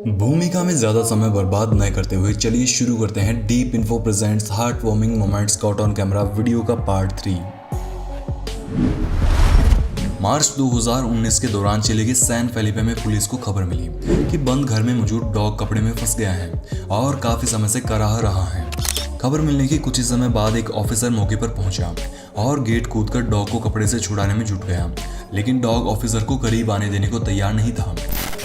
भूमिका में ज्यादा समय बर्बाद न करते हुए चलिए शुरू करते हैं deep info presents heart warming moments caught on camera video का पार्ट 3। मार्च 2019 के दौरान चिली के सैन फेलिपे में पुलिस को खबर मिली कि बंद घर में मौजूद डॉग कपड़े में फंस गया है और काफी समय से कराह रहा है। खबर मिलने के कुछ ही समय बाद एक ऑफिसर मौके पर पहुंचा और गेट कूदकर डॉग को कपड़े से छुड़ाने में जुट गया, लेकिन डॉग ऑफिसर को करीब आने देने को तैयार नहीं था।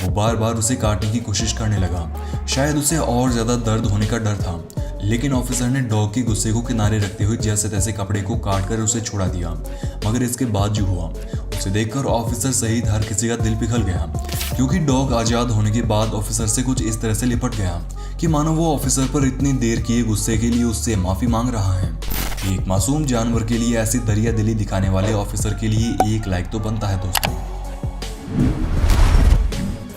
वो बार बार उसे काटने की कोशिश करने लगा, शायद उसे और ज्यादा दर्द होने का डर था, लेकिन ऑफिसर ने डॉग के गुस्से को किनारे रखते हुए जैसे तैसे कपड़े को काटकर उसे छुड़ा दिया। मगर इसके बाद जो हुआ उसे देखकर ऑफिसर सहित हर किसी का दिल पिघल गया, क्योंकि डॉग आजाद होने के बाद ऑफिसर से कुछ इस तरह से लिपट गया कि मानो वो ऑफिसर पर इतनी देर किए गुस्से के लिए उससे माफी मांग रहा है। एक मासूम जानवर के लिए ऐसी दरिया दिली दिखाने वाले ऑफिसर के लिए एक लाइक तो बनता है दोस्तों।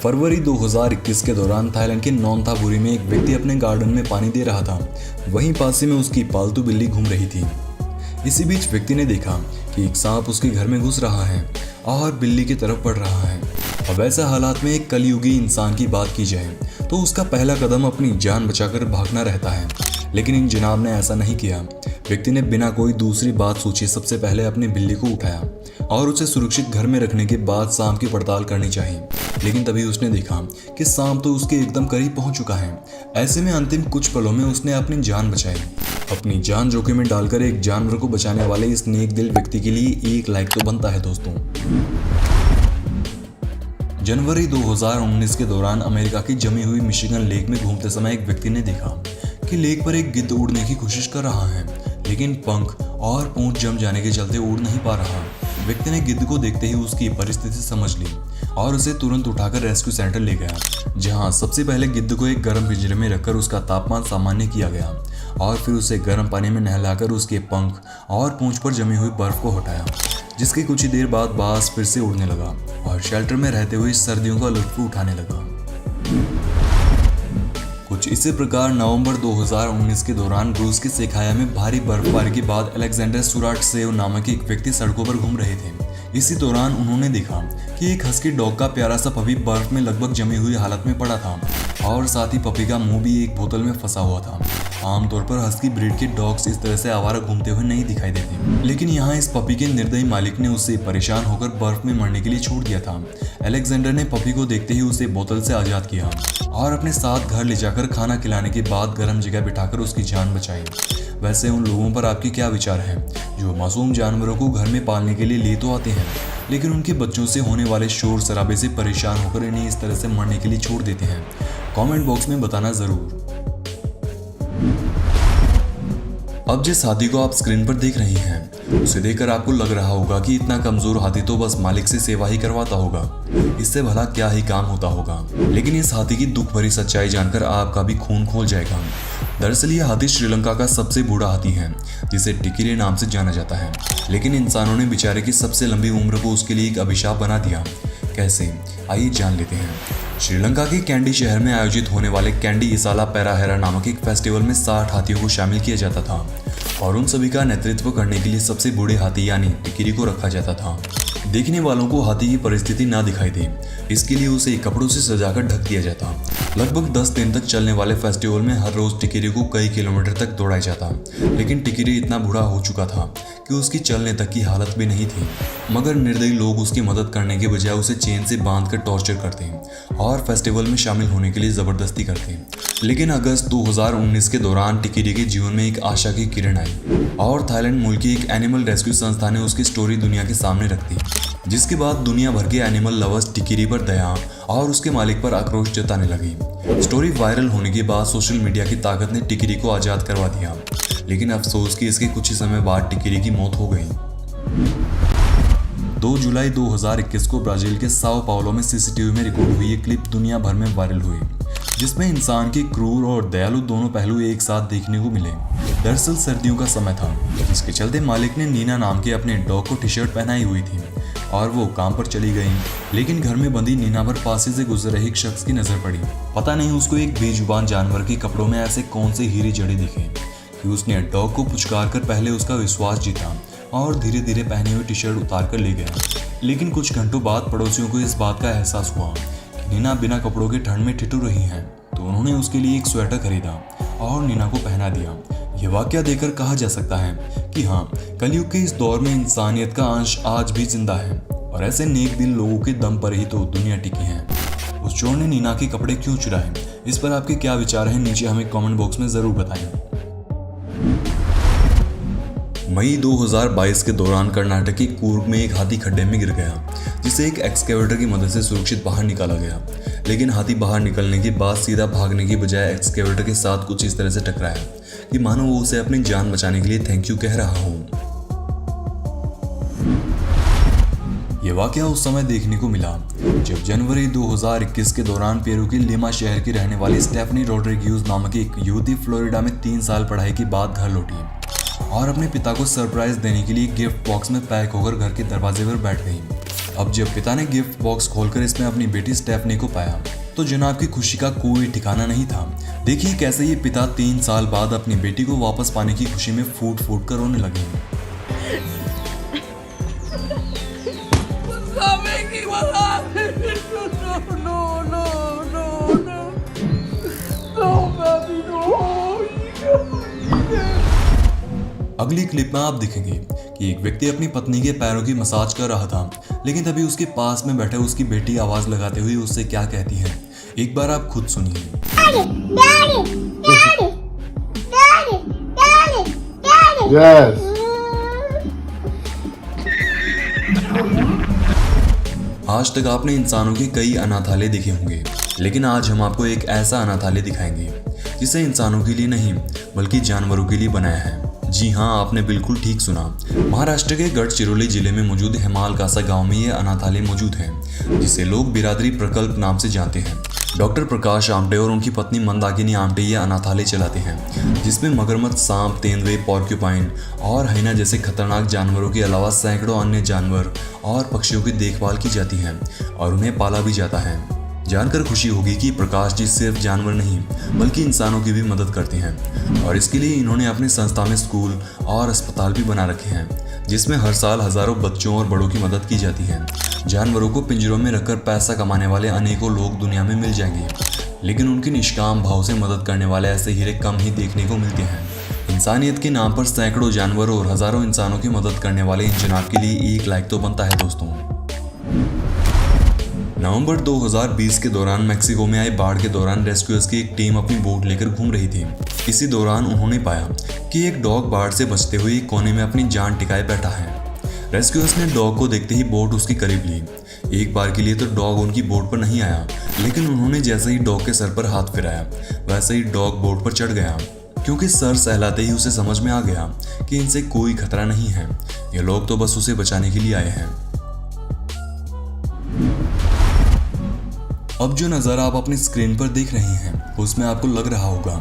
फरवरी 2021 के दौरान थाईलैंड के नोंथाबुरी में एक व्यक्ति अपने गार्डन में पानी दे रहा था। वहीं पास ही में उसकी पालतू बिल्ली घूम रही थी। इसी बीच व्यक्ति ने देखा कि एक सांप उसके घर में घुस रहा है और बिल्ली की तरफ बढ़ रहा है। अब ऐसे हालात में एक कलयुगी इंसान की बात की जाए तो उसका पहला कदम अपनी जान बचाकर भागना रहता है, लेकिन इन जनाब ने ऐसा नहीं किया। व्यक्ति ने बिना कोई दूसरी बात सोचे सबसे पहले अपनी बिल्ली को उठाया और उसे सुरक्षित घर में रखने के बाद सांप की पड़ताल करनी चाहिए, लेकिन तभी उसने देखा कि सांप तो उसके एकदम करीब पहुंच चुका है। ऐसे में अंतिम कुछ पलों में उसने अपनी जान बचाई। अपनी जान जोखिम में डालकर एक जानवर को बचाने वाले इस नेक दिल व्यक्ति के लिए एक लाइक तो बनता है दोस्तों। जनवरी 2019 के दौरान अमेरिका की जमी हुई मिशिगन लेक में घूमते समय एक व्यक्ति ने देखा कि लेक पर एक गिद्ध उड़ने की कोशिश कर रहा है, लेकिन पंख और पूंछ जम जाने के चलते उड़ नहीं पा रहा। व्यक्ति ने गिद्ध को देखते ही उसकी परिस्थिति समझ ली और उसे तुरंत उठाकर रेस्क्यू सेंटर ले गया, जहां सबसे पहले गिद्ध को एक गर्म पिंजरे में रखकर उसका तापमान सामान्य किया गया और फिर उसे गर्म पानी में नहलाकर उसके पंख और पूंछ पर जमी हुई बर्फ को हटाया, जिसकी कुछ ही देर बाद बाज फिर से उड़ने लगा और शेल्टर में रहते हुए सर्दियों का लुत्फ उठाने लगा। कुछ इसी प्रकार नवंबर 2019 के दौरान रूस के सेखाया में भारी बर्फबारी के बाद अलेक्जेंडर सुराटसेव नामक एक व्यक्ति सड़कों पर घूम रहे थे। इसी दौरान उन्होंने देखा कि एक हस्की डॉग का प्यारा सा पपी बर्फ में लगभग जमी हुई हालत में पड़ा था और साथ ही पपी का मुंह भी एक बोतल में फंसा हुआ था। आमतौर पर हस्की ब्रीड के डॉग्स इस तरह से आवारा घूमते हुए नहीं दिखाई देते, लेकिन यहाँ इस पपी के निर्दयी मालिक ने उससे परेशान होकर बर्फ में मरने के लिए छोड़ दिया था। अलेक्जेंडर ने पपी को देखते ही उसे बोतल से आजाद किया और अपने साथ घर ले जाकर खाना खिलाने के बाद गर्म जगह बिठाकर उसकी जान बचाई। वैसे उन लोगों पर आपके क्या विचार हैं जो मासूम जानवरों को घर में पालने के लिए ले तो आते हैं, लेकिन उनके बच्चों से होने वाले शोर शराबे से परेशान होकर इन्हें इस तरह से मरने के लिए छोड़ देते हैं? कमेंट बॉक्स में बताना जरूर। अब जिस हाथी को आप स्क्रीन पर देख रही हैं उसे देखकर आपको लग रहा होगा कि इतना कमजोर हाथी तो बस मालिक से सेवा ही करवाता होगा, इससे भला क्या ही काम होता होगा। लेकिन इस हाथी की दुख भरी सच्चाई जानकर आपका भी खून खोल जाएगा। दरअसल यह हाथी श्रीलंका का सबसे बूढ़ा हाथी है, जिसे टिकिरे नाम से जाना जाता है, लेकिन इंसानों ने बेचारे की सबसे लंबी उम्र को उसके लिए एक अभिशाप बना दिया। कैसे, आइए जान लेते हैं। श्रीलंका के कैंडी शहर में आयोजित होने वाले कैंडी इसाला पैराहेरा नामक एक फेस्टिवल में 60 हाथियों को शामिल किया जाता था और उन सभी का नेतृत्व करने के लिए सबसे बूढ़े हाथी यानी टिकिरी को रखा जाता था। देखने वालों को हाथी की परिस्थिति ना दिखाई दे, इसके लिए उसे कपड़ों से सजाकर ढक दिया जाता। लगभग 10 दिन तक चलने वाले फेस्टिवल में हर रोज टिकिरी को कई किलोमीटर तक दौड़ाया जाता, लेकिन टिकिरी इतना बूढ़ा हो चुका था कि उसकी चलने तक की हालत भी नहीं थी। मगर निर्दयी लोग उसकी मदद करने के बजाय उसे चेन से बांधकर टॉर्चर करते और फेस्टिवल में शामिल होने के लिए जबरदस्ती करते। लेकिन अगस्त 2019 के दौरान टिकिरी के जीवन में एक आशा की किरण आई और थाईलैंड मूल की एक एनिमल रेस्क्यू संस्था ने उसकी स्टोरी दुनिया के सामने रख दी, जिसके बाद दुनिया भर के एनिमल लवर्स टिकिरी पर दया और उसके मालिक पर आक्रोश जताने लगी। स्टोरी वायरल होने के बाद सोशल मीडिया की ताकत ने टिकिरी को आजाद करवा दिया, लेकिन अफसोस कि इसके कुछ ही समय बाद टिकिरी की मौत हो गई। 2 जुलाई 2021 को ब्राजील के साओ पाउलो में सीसीटीवी में रिकॉर्ड हुई एक क्लिप दुनिया भर में वायरल हुई, जिसमें इंसान के क्रूर और दयालु दोनों पहलू एक साथ देखने को मिले। दरअसल सर्दियों का समय था, जिसके चलते मालिक ने नीना नाम के अपने डॉग को टी शर्ट पहनाई हुई थी और वो काम पर चली गई, लेकिन घर में बंदी नीना पर पास से गुजर रहे एक शख्स की नजर पड़ी। पता नहीं उसको एक बेजुबान जानवर के कपड़ों में ऐसे कौन से हीरे जड़े दिखे कि उसने डॉग को पुचकार कर पहले उसका विश्वास जीता और धीरे धीरे पहने हुए टी शर्ट उतार कर ले गया। लेकिन कुछ घंटों बाद पड़ोसियों को इस बात का एहसास हुआ नीना बिना कपड़ों के ठंड में ठिठुर रही हैं, तो उन्होंने उसके लिए एक स्वेटर खरीदा और नीना को पहना दिया। यह वाकया देखकर कहा जा सकता है कि हाँ, कलयुग के इस दौर में इंसानियत का अंश आज भी जिंदा है और ऐसे नेक दिल लोगों के दम पर ही तो दुनिया टिकी है। उस चोर ने नीना के कपड़े क्यों चुराए, इस पर आपके क्या विचार हैं, नीचे हमें कमेंट बॉक्स में जरूर बताएं। मई 2022 के दौरान कर्नाटक के कूर्ग में एक हाथी खड्डे में गिर गया, जिसे एक एक्सकेवेटर की मदद से सुरक्षित बाहर निकाला गया। लेकिन हाथी बाहर निकलने के बाद सीधा भागने की बजाय एक्सकेवेटर के साथ कुछ इस तरह से टकराया कि मानो वो उसे अपनी जान बचाने के लिए थैंक यू कह रहा हो। यह वाकया उस समय देखने को मिला जब जनवरी 2021 के दौरान पेरू के लिमा शहर की रहने वाली स्टेफनी रोड्रिग्यूज नामक एक युवती फ्लोरिडा में 3 साल पढ़ाई के बाद घर लौटी और अपने पिता को सरप्राइज देने के लिए गिफ्ट बॉक्स में पैक होकर घर के दरवाजे पर बैठ गई। अब जब पिता ने गिफ्ट बॉक्स खोलकर इसमें अपनी बेटी स्टेफनी को पाया तो जनाब की खुशी का कोई ठिकाना नहीं था। देखिए कैसे ये पिता 3 साल बाद अपनी बेटी को वापस पाने की खुशी में फूट फूट कर रोने लगे। अगली क्लिप में आप देखेंगे कि एक व्यक्ति अपनी पत्नी के पैरों की मसाज कर रहा था, लेकिन तभी उसके पास में बैठे उसकी बेटी आवाज लगाते हुए उससे क्या कहती है, एक बार आप खुद सुनिए। Yes. आज तक आपने इंसानों के कई अनाथालय देखे होंगे, लेकिन आज हम आपको एक ऐसा अनाथालय दिखाएंगे जिसे इंसानों के लिए नहीं बल्कि जानवरों के लिए बनाया है। जी हाँ, आपने बिल्कुल ठीक सुना। महाराष्ट्र के गढ़चिरोली जिले में मौजूद हेमालकासा गांव में ये अनाथालय मौजूद है, जिसे लोग बिरादरी प्रकल्प नाम से जानते हैं। डॉक्टर प्रकाश आमटे और उनकी पत्नी मंदाकिनी आमटे ये अनाथालय चलाते हैं, जिसमें मगरमच्छ, सांप, तेंदुए, पॉर्क्यूपाइन और हाइना जैसे खतरनाक जानवरों के अलावा सैकड़ों अन्य जानवर और पक्षियों की देखभाल की जाती है और उन्हें पाला भी जाता है। जानकर खुशी होगी कि प्रकाश जी सिर्फ जानवर नहीं बल्कि इंसानों की भी मदद करते हैं और इसके लिए इन्होंने अपनी संस्था में स्कूल और अस्पताल भी बना रखे हैं, जिसमें हर साल हजारों बच्चों और बड़ों की मदद की जाती है। जानवरों को पिंजरों में रखकर पैसा कमाने वाले अनेकों लोग दुनिया में मिल जाएंगे, लेकिन उनकी निष्काम भाव से मदद करने वाले ऐसे हीरे कम ही देखने को मिलते हैं। इंसानियत के नाम पर सैकड़ों जानवरों और हजारों इंसानों की मदद करने वाले इन जनाब के लिए एक लाइक तो बनता है दोस्तों। नवंबर 2020 के दौरान मेक्सिको में आई बाढ़ के दौरान रेस्क्यूअर्स की एक टीम अपनी बोट लेकर घूम रही थी। इसी दौरान उन्होंने पाया कि एक डॉग बाढ़ से बचते हुए एक कोने में अपनी जान टिकाए बैठा है। रेस्क्यूअर्स ने डॉग को देखते ही बोट उसके करीब ली। एक बार के लिए तो डॉग उनकी बोट पर नहीं आया, लेकिन उन्होंने जैसे ही डॉग के सर पर हाथ फिराया वैसे ही डॉग बोट पर चढ़ गया, क्योंकि सर सहलाते ही उसे समझ में आ गया कि इनसे कोई खतरा नहीं है, ये लोग तो बस उसे बचाने के लिए आए हैं। अब जो नज़ारा आप अपनी स्क्रीन पर देख रहे हैं उसमें आपको लग रहा होगा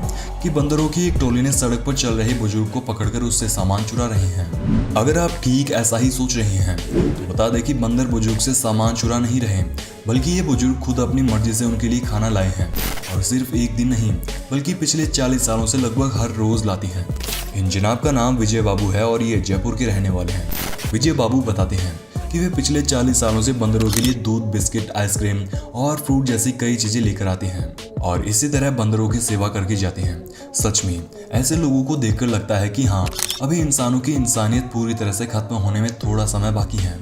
कि बंदरों की एक टोली ने सड़क पर चल रहे बुजुर्ग को पकड़कर उससे सामान चुरा रहे हैं। अगर आप ठीक ऐसा ही सोच रहे हैं तो बता दें कि बंदर बुजुर्ग से सामान चुरा नहीं रहे, बल्कि ये बुजुर्ग खुद अपनी मर्जी से उनके लिए खाना लाए हैं और सिर्फ एक दिन नहीं बल्कि पिछले 40 सालों से लगभग हर रोज लाते हैं। इन जनाब का नाम विजय बाबू है और ये जयपुर के रहने वाले हैं। विजय बाबू बताते हैं कि वे पिछले 40 सालों से बंदरों के लिए दूध, बिस्किट, आइसक्रीम और फ्रूट जैसी कई चीजें लेकर आते हैं और इसी तरह बंदरों की सेवा करके जाते हैं। सच में ऐसे लोगों को देखकर लगता है कि हाँ, अभी इंसानों की इंसानियत पूरी तरह से खत्म होने में थोड़ा समय बाकी है।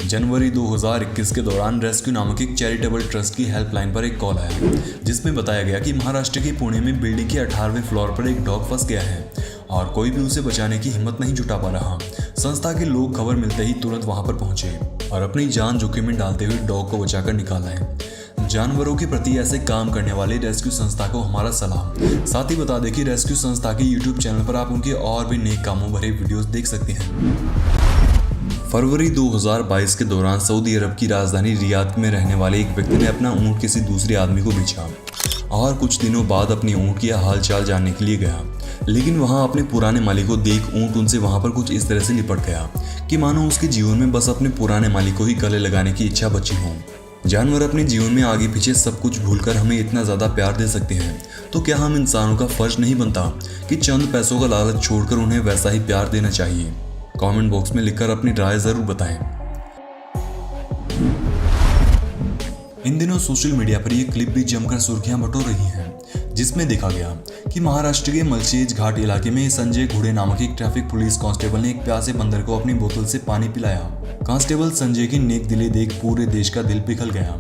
जनवरी 2021 के दौरान रेस्क्यू नामक एक चैरिटेबल ट्रस्ट की हेल्पलाइन पर एक कॉल आया, जिसमें बताया गया कि महाराष्ट्र के पुणे में बिल्डिंग के 18वें फ्लोर पर एक डॉग फंस गया है और कोई भी उसे बचाने की हिम्मत नहीं जुटा पा रहा। संस्था के लोग खबर मिलते ही तुरंत वहां पर पहुंचे और अपनी जान जोखिम में डालते हुए डॉग को बचाकर निकाला है। जानवरों के प्रति ऐसे काम करने वाली रेस्क्यू संस्था को हमारा सलाम। साथ ही बता दें कि रेस्क्यू संस्था के यूट्यूब चैनल पर आप उनके और भी नेक कामों भरे वीडियोस देख सकते हैं। फरवरी 2022 के दौरान सऊदी अरब की राजधानी रियाद में रहने वाले एक व्यक्ति ने अपना ऊंट किसी दूसरे आदमी को बेचा और कुछ दिनों बाद अपने ऊंट की हालचाल जानने के लिए गया, लेकिन वहां अपने पुराने मालिक को देख ऊंट उनसे वहां पर कुछ इस तरह से लिपट गया कि मानो उसके जीवन में बस अपने पुराने मालिक को ही गले लगाने की इच्छा बची हो। जानवर अपने जीवन में आगे पीछे सब कुछ भूलकर हमें इतना ज्यादा प्यार दे सकते हैं, तो क्या हम इंसानों का फर्ज नहीं बनता कि चंद पैसों का लालच छोड़कर उन्हें वैसा ही प्यार देना चाहिए? कमेंट बॉक्स में लिखकर अपनी राय जरूर बताएं। इन दिनों सोशल मीडिया पर यह क्लिप भी जमकर सुर्खियां बटोर रही हैं, जिसमें देखा गया कि महाराष्ट्र के मलचेज घाट इलाके में संजय घोड़े नामक एक ट्रैफिक पुलिस कांस्टेबल ने एक प्यासे बंदर को अपनी बोतल से पानी पिलाया। कांस्टेबल संजय की नेक दिली देख पूरे देश का दिल पिघल गया।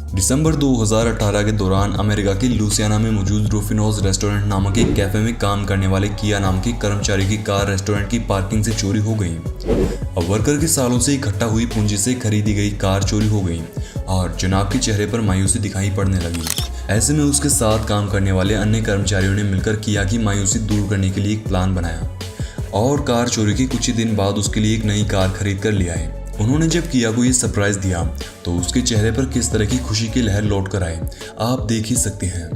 दिसंबर 2018 के दौरान अमेरिका के लुसियाना में मौजूद रूफिनोज रेस्टोरेंट नामक एक कैफे में काम करने वाले किया नाम के कर्मचारी की कार रेस्टोरेंट की पार्किंग से चोरी हो गई। अब वर्कर के सालों से इकट्ठा हुई पूंजी से खरीदी गई कार चोरी हो गई और जनाब के चेहरे पर मायूसी दिखाई पड़ने लगी। ऐसे में उसके साथ काम करने वाले अन्य कर्मचारियों ने मिलकर किया की मायूसी दूर करने के लिए एक प्लान बनाया और कार चोरी के कुछ ही दिन बाद उसके लिए एक नई कार खरीद कर ले आए। उन्होंने जब किया को ये सरप्राइज दिया तो उसके चेहरे पर किस तरह की खुशी की लहर लौट कर आई, आप देख ही सकते हैं।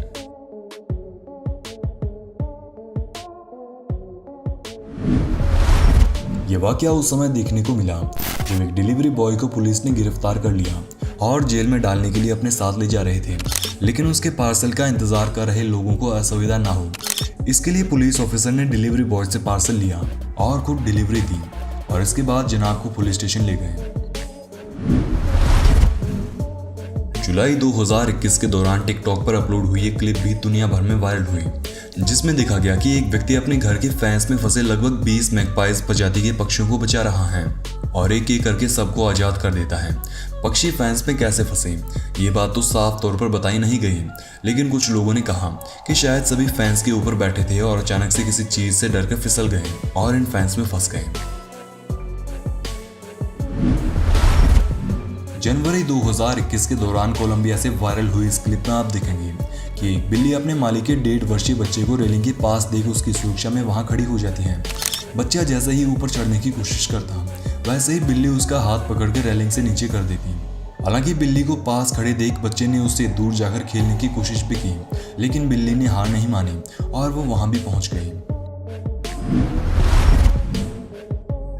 ये वाकया उस समय देखने को मिला जब एक डिलीवरी बॉय को पुलिस ने गिरफ्तार कर लिया और जेल में डालने के लिए अपने साथ ले जा रहे थे, लेकिन उसके पार्सल का इंतजार कर रहे लोगों को असुविधा ना हो, इसके लिए पुलिस ऑफिसर ने डिलीवरी बॉय से पार्सल लिया और खुद डिलीवरी दी और इसके बाद जनाब को पुलिस स्टेशन ले गए। जुलाई 2021 के दौरान टिकटॉक पर अपलोड हुई एक क्लिप भी दुनिया भर में वायरल हुई, जिसमें देखा गया कि एक व्यक्ति अपने घर के फेंस में फंसे लगभग 20 मैगपाइज प्रजाति के पक्षियों को बचा रहा है और एक एक करके सबको आजाद कर देता है। पक्षी फेंस में कैसे फंसे, ये बात तो साफ तौर पर बताई नहीं गई, लेकिन कुछ लोगों ने कहा कि शायद सभी फेंस के ऊपर बैठे थे और अचानक से किसी चीज से डर कर फिसल गए और इन फेंस में फंस गए। जनवरी 2021 के दौरान कोलंबिया से वायरल हुई इस क्लिप में आप देखेंगे कि एक बिल्ली अपने मालिक के 1.5 वर्षीय बच्चे को रेलिंग के पास देख उसकी सुरक्षा में वहां खड़ी हो जाती है। बच्चा जैसे ही ऊपर चढ़ने की कोशिश करता वैसे ही बिल्ली उसका हाथ पकड़ के रेलिंग से नीचे कर देती। हालांकि बिल्ली को पास खड़े देख बच्चे ने उससे दूर जाकर खेलने की कोशिश भी की, लेकिन बिल्ली ने हार नहीं मानी और वो वहां भी पहुंच गई।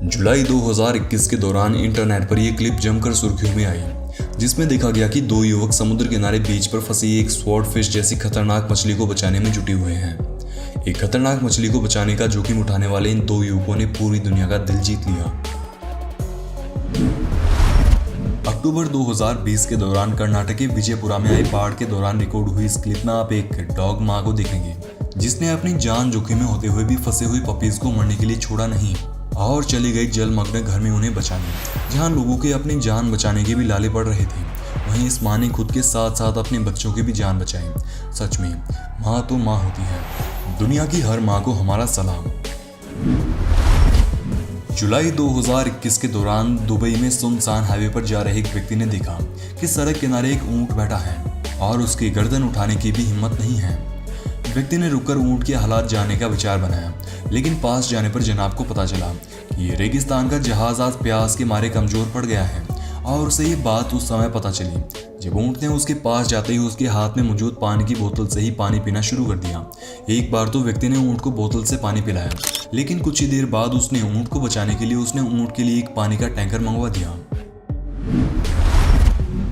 जुलाई 2021 के दौरान इंटरनेट पर यह क्लिप जमकर सुर्खियों में आई, जिसमें देखा गया कि दो युवक समुद्र किनारे बीच पर फंसी एक स्वॉर्ड फिश जैसी खतरनाक मछली को बचाने में जुटे हुए हैं। एक खतरनाक मछली को बचाने का जोखिम उठाने वाले इन दो युवकों ने पूरी दुनिया का दिल जीत लिया। अक्टूबर 2020 के दौरान कर्नाटक के विजयपुरा में आई बाढ़ के दौरान रिकॉर्ड हुई इस क्लिप में आप एक डॉग माँ को देखेंगे, जिसने अपनी जान जोखिम में होते हुए भी फंसे हुए पपीज को मरने के लिए छोड़ा नहीं और चली गई जलमग्न घर में उन्हें बचाने। जहां लोगों के अपनी जान बचाने के भी लाले पड़ रहे थे, वहीं इस माँ ने खुद के साथ साथ अपने बच्चों की भी जान बचाई। सच में माँ तो माँ होती है। दुनिया की हर माँ को हमारा सलाम। जुलाई 2021 के दौरान दुबई में सुनसान हाईवे पर जा रहे एक व्यक्ति ने देखा कि सड़क किनारे एक ऊंट बैठा है और उसकी गर्दन उठाने की भी हिम्मत नहीं है। व्यक्ति ने रुककर ऊंट के हालात जानने का विचार बनाया, लेकिन पास जाने पर जनाब को पता चला कि ये रेगिस्तान का जहाज आज प्यास के मारे कमजोर पड़ गया है और उसे ये बात उस समय पता चली जब ऊंट ने उसके पास जाते ही उसके हाथ में मौजूद पानी की बोतल से ही पानी पीना शुरू कर दिया। एक बार तो व्यक्ति ने ऊंट को बोतल से पानी पिलाया, लेकिन कुछ ही देर बाद उसने ऊंट को बचाने के लिए उसने ऊंट के लिए एक पानी का टैंकर मंगवा दिया।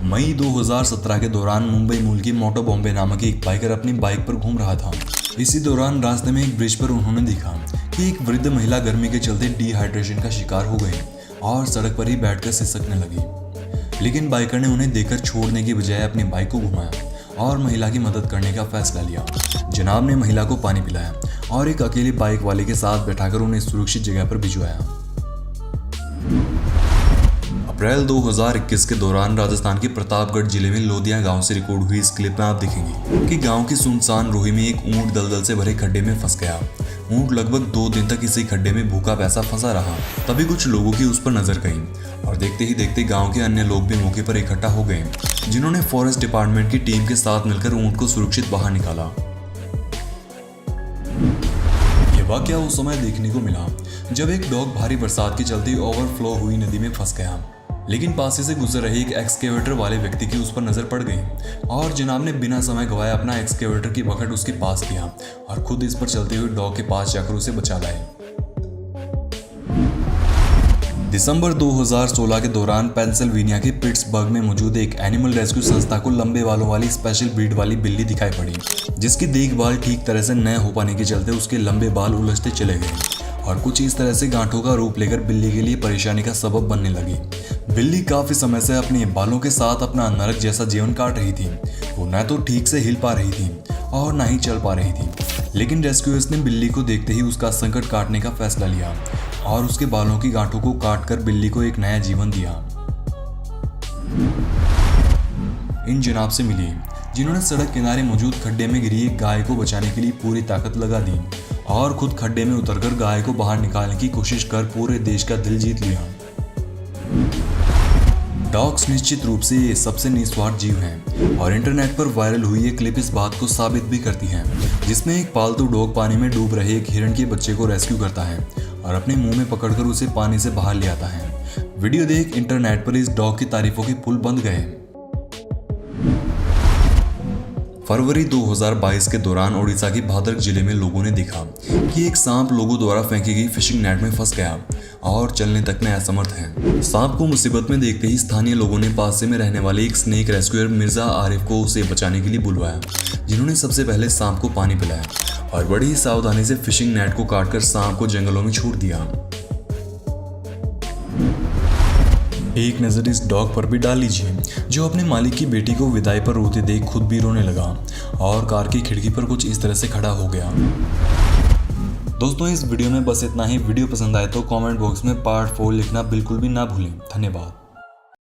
मई 2017 के दौरान मुंबई मूल की मोटो बॉम्बे नामक एक बाइकर अपनी बाइक पर घूम रहा था। इसी दौरान रास्ते में एक ब्रिज पर उन्होंने देखा कि एक वृद्ध महिला गर्मी के चलते डिहाइड्रेशन का शिकार हो गई और सड़क पर ही बैठकर सिसकने लगी, लेकिन बाइकर ने उन्हें देखकर छोड़ने की बजाय अपनी बाइक को घुमाया और महिला की मदद करने का फैसला लिया। जनाब ने महिला को पानी पिलाया और एक अकेले बाइक वाले के साथ बैठाकर उन्हें सुरक्षित जगह पर भिजवाया। अप्रैल 2021 के दौरान राजस्थान के प्रतापगढ़ जिले में लोदिया गांव से रिकॉर्ड हुई इस क्लिप में आप देखेंगे कि गांव की सुनसान रोही में एक ऊंट दलदल से भरे खड्डे में फंस गया। ऊंट लगभग 2 दिन तक इसी खड्डे में भूखा प्यासा फंसा रहा। तभी कुछ लोगों की उस पर नजर गई और देखते ही देखते गांव के अन्य लोग भी मौके पर इकट्ठा हो गए, जिन्होंने फॉरेस्ट डिपार्टमेंट की टीम के साथ मिलकर ऊंट को सुरक्षित बाहर निकाला। ये वाकया उस समय देखने को मिला जब एक डॉग भारी बरसात के चलते ओवरफ्लो हुई नदी में फंस गया, लेकिन पास से गुजर रहे एक एक्सकेवेटर वाले व्यक्ति की उस पर नजर पड़ गई और जनाब ने बिना समय गवाए अपना एक्सकेवेटर की बकेट उसके पास किया और खुद इस पर चलते हुए डॉग के पास जाकर उसे बचा लाए। दिसंबर 2016 के दौरान पेंसिल्वेनिया के पिट्सबर्ग में मौजूद एक एनिमल रेस्क्यू संस्था को लंबे बालों वाली स्पेशल ब्रीड वाली बिल्ली दिखाई पड़ी, जिसकी देखभाल ठीक तरह से न हो पाने के चलते उसके लंबे बाल उलझते चले गए और कुछ इस तरह से गांठों का रूप लेकर बिल्ली के लिए परेशानी का सबब बनने लगी। बिल्ली काफी समय से अपने बालों के साथ अपना नरक जैसा जीवन काट रही थी। वो न तो ठीक से हिल पा रही थी और न ही चल पा रही थी। लेकिन रेस्क्यूअर्स ने बिल्ली को देखते ही उसका संकट काटने का फैसला लिया और उसके बालों की गांठों को काटकर बिल्ली को एक नया जीवन दिया। इन जनाब से मिली जिन्होंने सड़क किनारे मौजूद खड्डे में गिरी एक गाय को बचाने के लिए पूरी ताकत लगा दी और खुद खड्डे में उतरकर गाय को बाहर निकालने की कोशिश कर पूरे देश का दिल जीत लिया। डॉग्स निश्चित रूप से सबसे निस्वार्थ जीव हैं और इंटरनेट पर वायरल हुई ये क्लिप इस बात को साबित भी करती है, जिसमें एक पालतू डॉग पानी में डूब रहे एक हिरण के बच्चे को रेस्क्यू करता है और अपने मुंह में पकड़कर उसे पानी से बाहर ले आता है। वीडियो देख इंटरनेट पर इस डॉग की तारीफों के पुल बंद गए। फरवरी 2022 के दौरान ओडिशा के भाद्रक जिले में लोगों ने देखा कि एक सांप लोगों द्वारा फेंकी गई फिशिंग नेट में फंस गया और चलने तक में असमर्थ है। सांप को मुसीबत में देखते ही स्थानीय लोगों ने पास में रहने वाले एक स्नेक रेस्क्यूअर मिर्जा आरिफ को उसे बचाने के लिए बुलवाया, जिन्होंने सबसे पहले सांप को पानी पिलाया और बड़ी ही सावधानी से फिशिंग नेट को काटकर सांप को जंगलों में छोड़ दिया। एक नज़र इस डॉग पर भी डाल लीजिए जो अपने मालिक की बेटी को विदाई पर रोते देख खुद भी रोने लगा और कार की खिड़की पर कुछ इस तरह से खड़ा हो गया। दोस्तों इस वीडियो में बस इतना ही। वीडियो पसंद आए तो कमेंट बॉक्स में पार्ट 4 लिखना बिल्कुल भी ना भूलें। धन्यवाद।